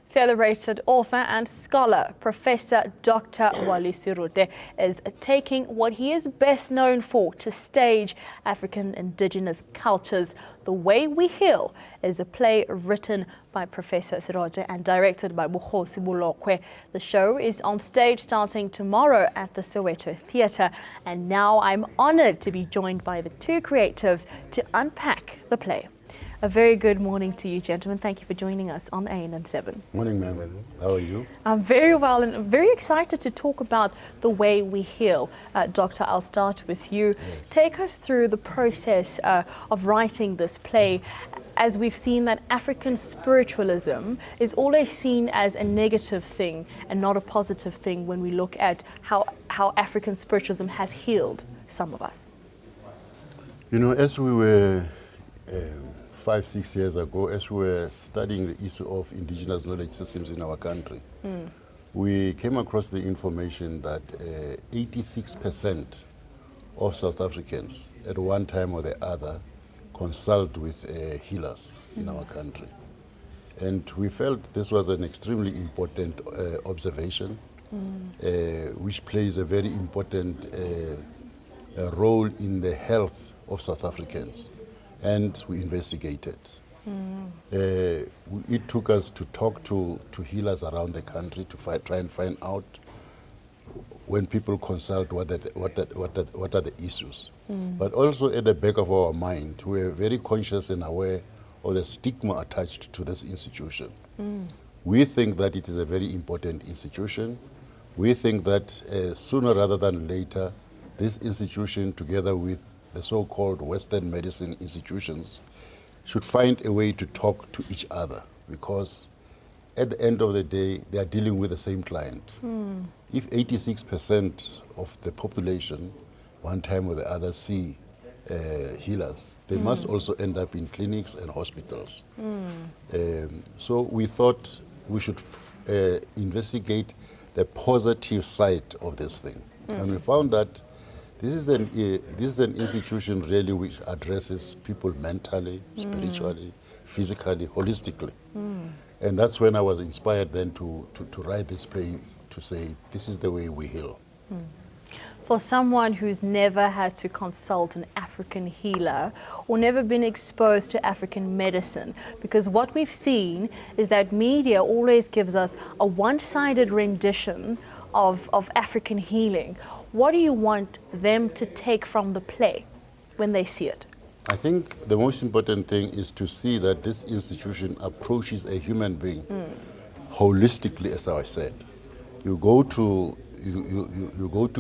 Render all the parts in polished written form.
Celebrated author and scholar, Professor Dr. Serote is taking what he is best known for to stage African indigenous cultures. The Way We Heal is a play written by Professor Serote and directed by Bukhosi Bulokwe. The show is on stage starting tomorrow at the Soweto Theatre, and now I'm honored to be joined by the two creatives to unpack the play. A very good morning to you, gentlemen. Thank you for joining us on ANN7. Morning, ma'am. How are you? I'm very well and very excited to talk about The Way We Heal. Doctor, I'll start with you. Yes. Take us through the process of writing this play, as we've seen that African spiritualism is always seen as a negative thing and not a positive thing when we look at how African spiritualism has healed some of us. You know, as we were 5-6 years ago, as we were studying the issue of indigenous knowledge systems in our country, we came across the information that 86% of South Africans at one time or the other consult with healers in our country. And we felt this was an extremely important observation, which plays a very important role in the health of South Africans. And we investigated. It took us to talk to healers around the country to try and find out when people consult what are the issues. But also at the back of our mind, we are very conscious and aware of the stigma attached to this institution. We think that it is a very important institution. We think that sooner rather than later, this institution, together with the so-called Western medicine institutions, should find a way to talk to each other, because at the end of the day, they are dealing with the same client. If 86% of the population, one time or the other, see healers, they must also end up in clinics and hospitals. So we thought we should investigate the positive side of this thing. And we found that this is an institution really which addresses people mentally, spiritually, physically, holistically. And that's when I was inspired then to write this play, to say, this is the way we heal. For someone who's never had to consult an African healer or never been exposed to African medicine, because what we've seen is that media always gives us a one-sided rendition of African healing. What do you want them to take from the play when they see it? I think the most important thing is to see that this institution approaches a human being holistically, as I said. You go to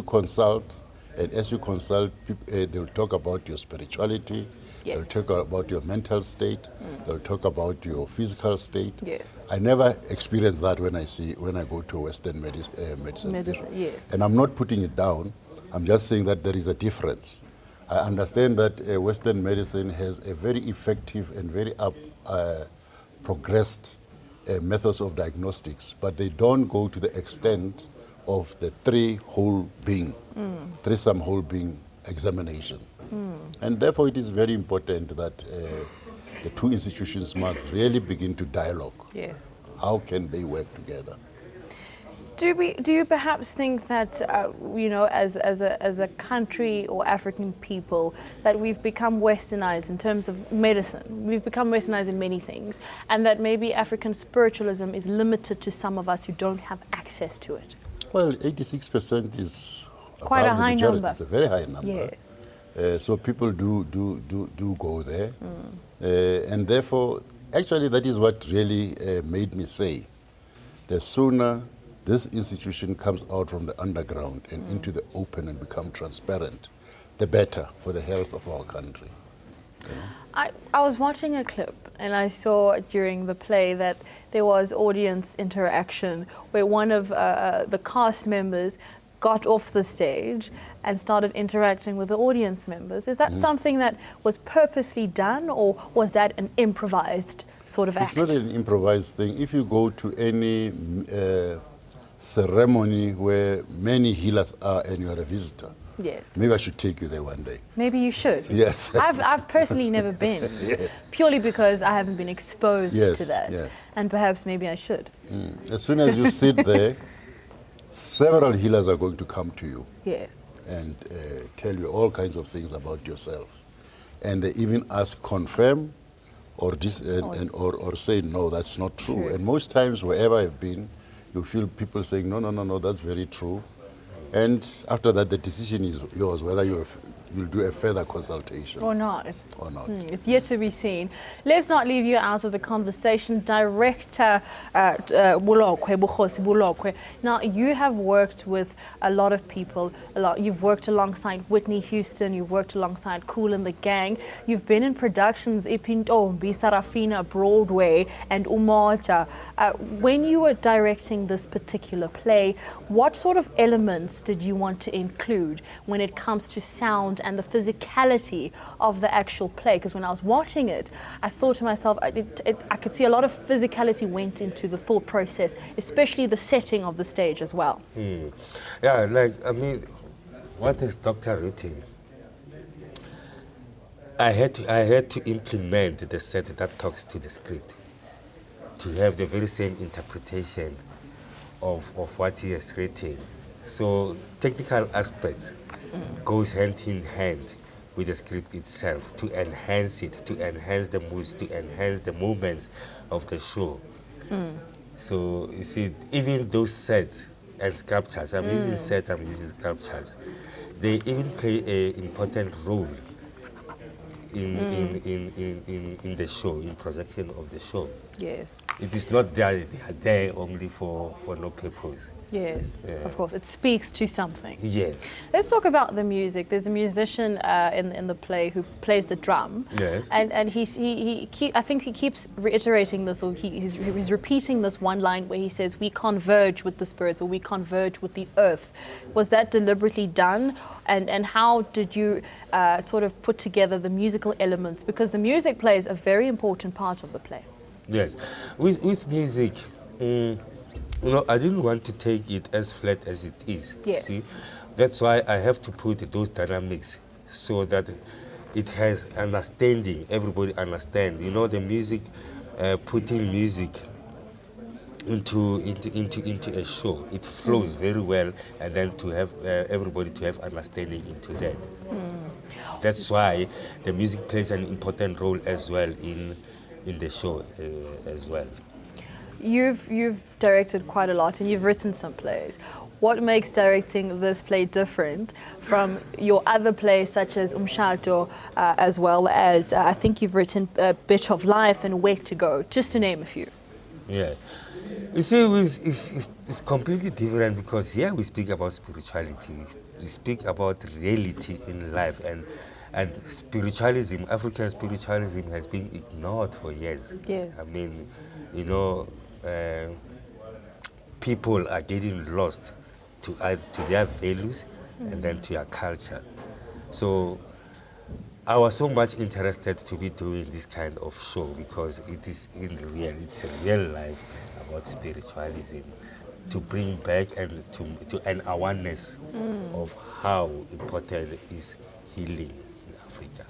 consult, and as you consult, they'll talk about your spirituality. Yes. They'll talk about your mental state. They'll talk about your physical state. Yes. I never experience that when I go to Western medicine. Yes. And I'm not putting it down. I'm just saying that there is a difference. I understand that Western medicine has a very effective and very progressed methods of diagnostics, but they don't go to the extent of the threesome whole being examination. And therefore it is very important that the two institutions must really begin to dialogue. Yes. How can they work together? Do you perhaps think that, you know, as a country or African people, that we've become westernized in terms of medicine? We've become westernized in many things, and that maybe African spiritualism is limited to some of us who don't have access to it? Well, 86% is quite a high number. It's a very high number. Yes. So people do go there. And therefore, actually that is what really made me say, the sooner this institution comes out from the underground and into the open and become transparent, the better for the health of our country. I was watching a clip and I saw during the play that there was audience interaction where one of the cast members got off the stage and started interacting with the audience members. Is that something that was purposely done, or was that an improvised sort of act? It's not an improvised thing. If you go to any ceremony where many healers are and you are a visitor, Yes. Maybe I should take you there one day. Maybe you should. Yes. I've personally never been. Yes. Purely because I haven't been exposed Yes, to that. yes. And perhaps maybe I should. As soon as you sit there, several healers are going to come to you Yes. and tell you all kinds of things about yourself. And they even ask, confirm or say, no, that's not true. True. And most times, wherever I've been, you feel people saying, no, no, no, no, that's very true. And after that, the decision is yours, whether you'll do a further consultation. Or not. Or not. It's yet to be seen. Let's not leave you out of the conversation. Director Bukhosi Bulokwe. Now, you have worked with a lot of people. You've worked alongside Whitney Houston. You've worked alongside Kool and the Gang. You've been in productions Ipintombi, Sarafina, Broadway, and Umoja. When you were directing this particular play, what sort of elements did you want to include when it comes to sound and the physicality of the actual play? Because when I was watching it, I thought to myself, I could see a lot of physicality went into the thought process, especially the setting of the stage as well. Yeah, I mean, what is Dr. written? I had to implement the set that talks to the script, to have the very same interpretation of what he has written. So technical aspects goes hand in hand with the script itself to enhance it, to enhance the moods, to enhance the movements of the show. So you see, even those sets and sculptures, I'm using sets, I'm using sculptures, they even play an important role in the show, in projection of the show. Yes. It is not there, they are there only for no purpose. Yes, Yeah. of course. It speaks to something. Yes. Let's talk about the music. There's a musician in the play who plays the drum. Yes. And I think he keeps reiterating this, or he's repeating this one line where he says, "We converge with the spirits," or "We converge with the earth." Was that deliberately done? And how did you sort of put together the musical elements? Because the music plays a very important part of the play. Yes. With music, I didn't want to take it as flat as it is. Yes. See? That's why I have to put those dynamics so that it has understanding, everybody understand. You know, the music, putting music into a show, it flows very well, and then to have everybody to have understanding into that. That's why the music plays an important role as well in the show as well. You've directed quite a lot and you've written some plays. What makes directing this play different from your other plays such as Umshato, as well as I think you've written A Bit of Life and Where to Go, just to name a few? Yeah. You see, it's completely different because here we speak about spirituality. We speak about reality in life, and spiritualism, African spiritualism has been ignored for years. Yes. I mean, you know, people are getting lost to their values and then to their culture. So I was so much interested to be doing this kind of show because it is it's a real life about spiritualism, to bring back and to an awareness of how important is healing in Africa.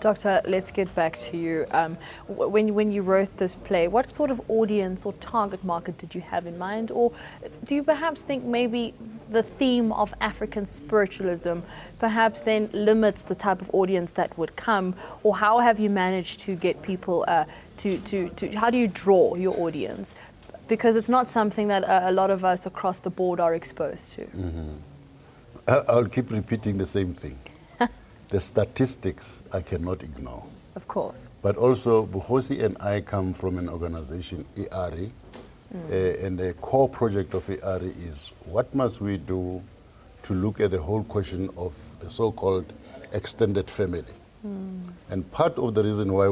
Doctor, let's get back to you. When you wrote this play, what sort of audience or target market did you have in mind? Or do you perhaps think maybe the theme of African spiritualism perhaps then limits the type of audience that would come? Or how have you managed to get people how do you draw your audience? Because it's not something that a lot of us across the board are exposed to. I'll keep repeating the same thing. The statistics I cannot ignore. Of course. But also, Bukhosi and I come from an organization, EARI, and the core project of EARI is what must we do to look at the whole question of the so-called extended family. And part of the reason why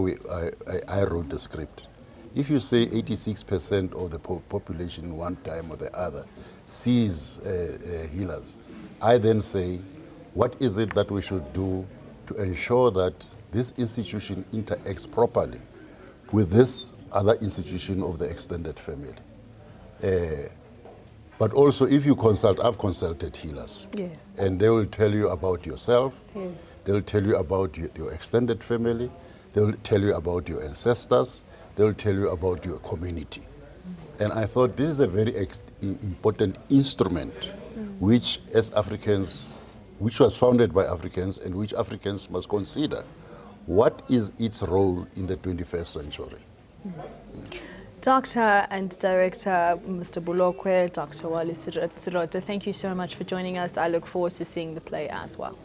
I wrote the script, if you say 86% of the population one time or the other sees healers, I then say, what is it that we should do to ensure that this institution interacts properly with this other institution of the extended family? But also, if you consult, I've consulted healers. Yes. And they will tell you about yourself. Yes. They'll tell you about your extended family. They'll tell you about your ancestors. They'll tell you about your community. And I thought this is a very important instrument which, as Africans, which was founded by Africans and which Africans must consider. What is its role in the 21st century? Doctor and Director Mr. Bulokwe, Dr. Wally Serote, thank you so much for joining us. I look forward to seeing the play as well.